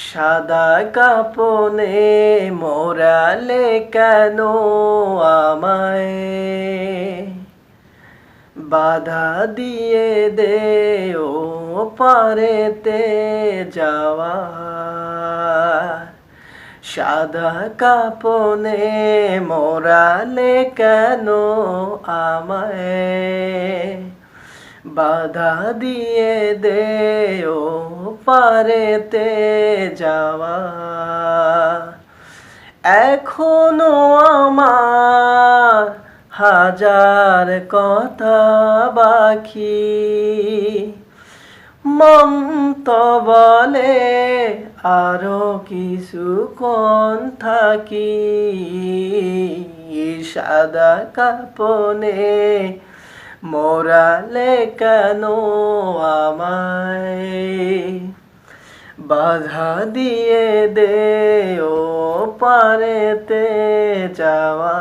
সাদা কাপনে মোড়ালে কেন আমায়, বাধা দিয়ে দে ও পারেতে যাওয়া। সাদা কাপনে মোড়ালে কেন আমায়, বাধা দিয়ে দে ও পারেতে যাওয়া। এখনো আমার হাজার কথা বাকি, মন তো বলে আরো কিছুক্ষণ থাকি। সাদা কাপনে মোড়ালে কেন আমায়, বাধা দিয়ে দে ও পারেতে যাওয়া।